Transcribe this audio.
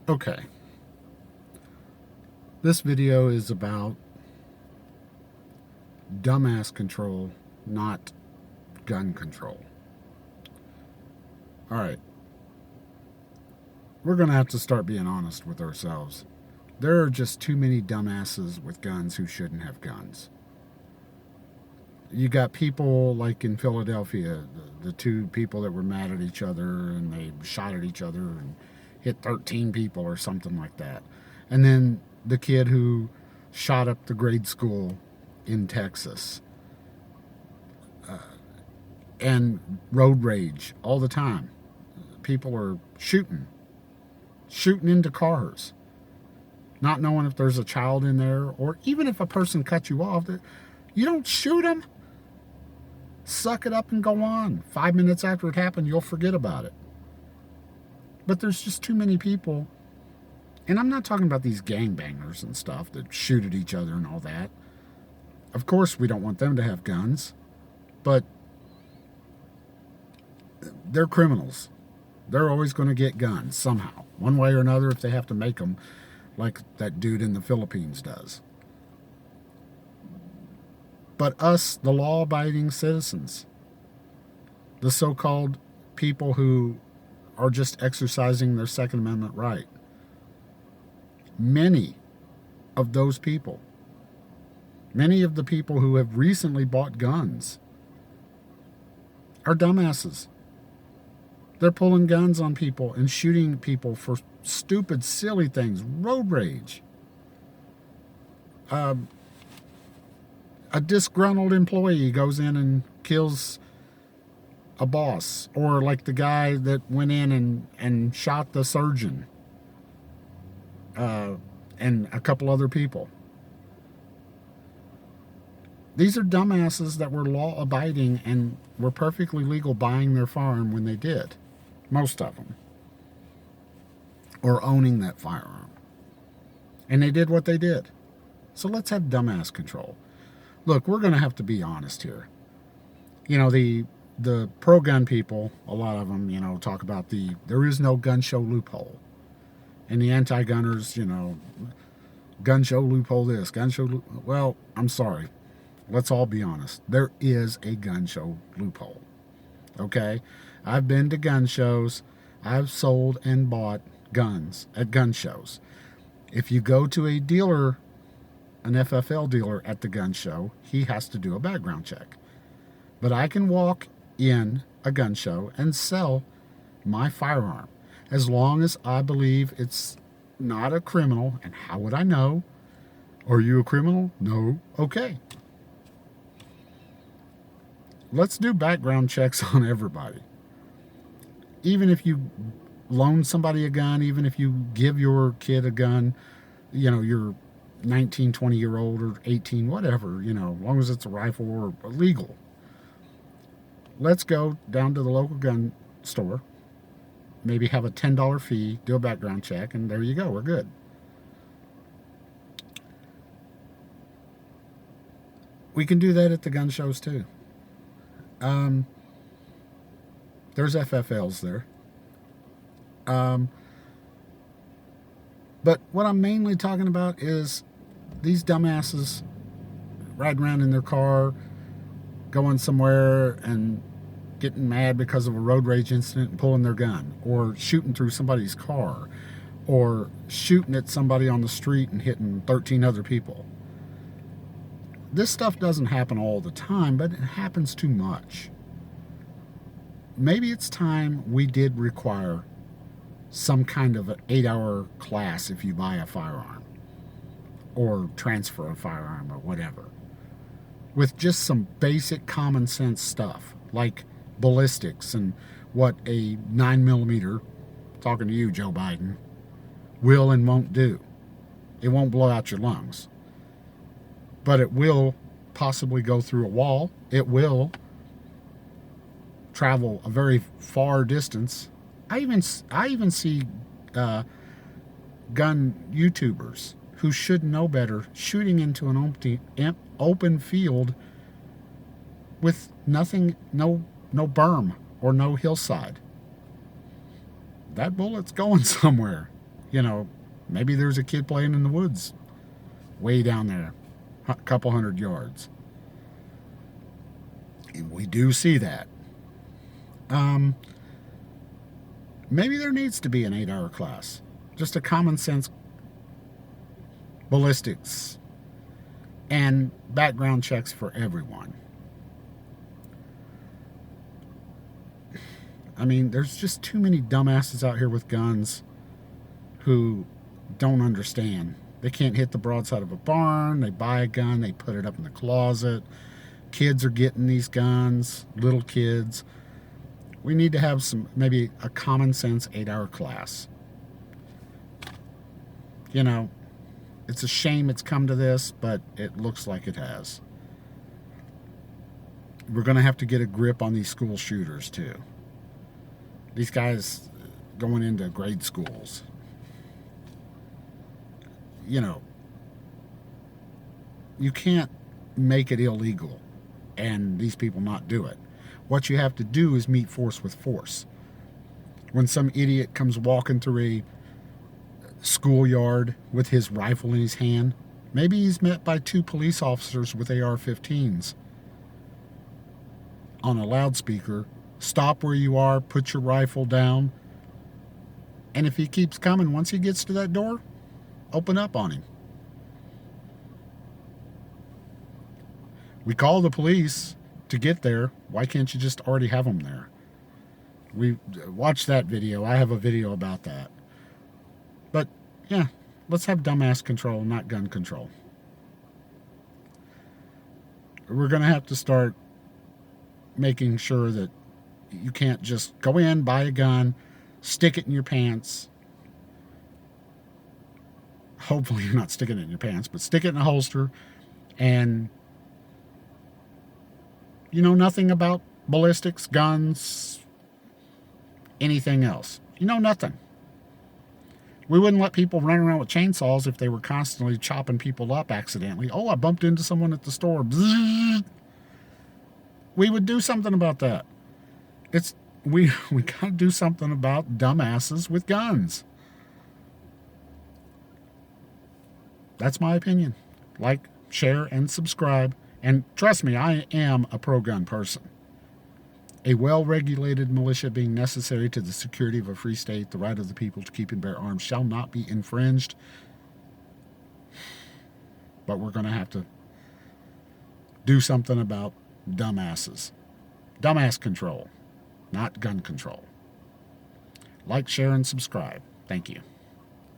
Okay, this video is about dumbass control, not gun control. All right, we're going to have to start being honest with ourselves. There are just too many dumbasses with guns who shouldn't have guns. You got people like in Philadelphia, the two people that were mad at each other and they shot at each other and hit 13 people or something like that. And then the kid who shot up the grade school in Texas. And road rage all the time. People are shooting into cars, not knowing if there's a child in there, or even if a person cuts you off, you don't shoot them. Suck it up and go on. 5 minutes after it happened, you'll forget about it. But there's just too many people, and I'm not talking about these gangbangers and stuff that shoot at each other and all that. Of course, we don't want them to have guns, but they're criminals. They're always going to get guns somehow, one way or another, if they have to make them, like that dude in the Philippines does. But us, the law-abiding citizens, the so-called people who are just exercising their Second Amendment right, many of those people, many of the people who have recently bought guns are dumbasses. They're pulling guns on people and shooting people for stupid, silly things. Road rage. A disgruntled employee goes in and kills a boss. Or like the guy that went in and shot the surgeon. And a couple other people. These are dumbasses that were law-abiding and were perfectly legal buying their firearm when they did. Most of them. Or owning that firearm. And they did what they did. So let's have dumbass control. Look, we're going to have to be honest here. You know, the pro-gun people, a lot of them, talk about there is no gun show loophole. And the anti-gunners, gun show loophole this, gun show loophole. Well, I'm sorry. Let's all be honest. There is a gun show loophole. Okay? I've been to gun shows. I've sold and bought guns at gun shows. If you go to a dealer, an FFL dealer at the gun show, he has to do a background check. But I can walk in a gun show and sell my firearm as long as I believe it's not a criminal. And how would I know? Are you a criminal? No. Okay. Let's do background checks on everybody. Even if you loan somebody a gun, even if you give your kid a gun, your 19, 20-year-old or 18, whatever, as long as it's a rifle or legal. Let's go down to the local gun store, maybe have a $10 fee, do a background check, and there you go, we're good. We can do that at the gun shows too. There's FFLs there. But what I'm mainly talking about is these dumbasses riding around in their car, going somewhere and getting mad because of a road rage incident and pulling their gun, or shooting through somebody's car, or shooting at somebody on the street and hitting 13 other people. This stuff doesn't happen all the time, but it happens too much. Maybe it's time we did require some kind of an 8-hour class if you buy a firearm or transfer a firearm or whatever, with just some basic common sense stuff like ballistics and what a 9mm, talking to you, Joe Biden, will and won't do. It won't blow out your lungs, but it will possibly go through a wall. It will travel a very far distance. I even see gun YouTubers who should know better shooting into an open field with nothing, no berm or no hillside. That bullet's going somewhere. You know, maybe there's a kid playing in the woods way down there, a couple 100 yards. And we do see that. Maybe there needs to be an 8-hour class. Just a common sense ballistics and background checks for everyone. I mean, there's just too many dumbasses out here with guns who don't understand. They can't hit the broadside of a barn. They buy a gun, they put it up in the closet. Kids are getting these guns, little kids. We need to have maybe a common sense 8-hour class. You know, it's a shame it's come to this, but it looks like it has. We're going to have to get a grip on these school shooters, too. These guys going into grade schools. You know, you can't make it illegal and these people not do it. What you have to do is meet force with force. When some idiot comes walking through a schoolyard with his rifle in his hand, maybe he's met by 2 police officers with AR-15s on a loudspeaker. Stop where you are, put your rifle down, and if he keeps coming, once he gets to that door, open up on him. We call the police to get there. Why can't you just already have them there? We watched that video. I have a video about that. But yeah, let's have dumbass control, not gun control. We're going to have to start making sure that you can't just go in, buy a gun, stick it in your pants. Hopefully you're not sticking it in your pants, but stick it in a holster, and you know nothing about ballistics, guns, anything else. You know nothing. We wouldn't let people run around with chainsaws if they were constantly chopping people up accidentally. Oh, I bumped into someone at the store. Bzzz. We would do something about that. We got to do something about dumbasses with guns. That's my opinion. Like, share, and subscribe. And trust me, I am a pro-gun person. A well-regulated militia being necessary to the security of a free state, the right of the people to keep and bear arms shall not be infringed. But we're going to have to do something about dumbasses. Dumbass control, not gun control. Like, share, and subscribe. Thank you.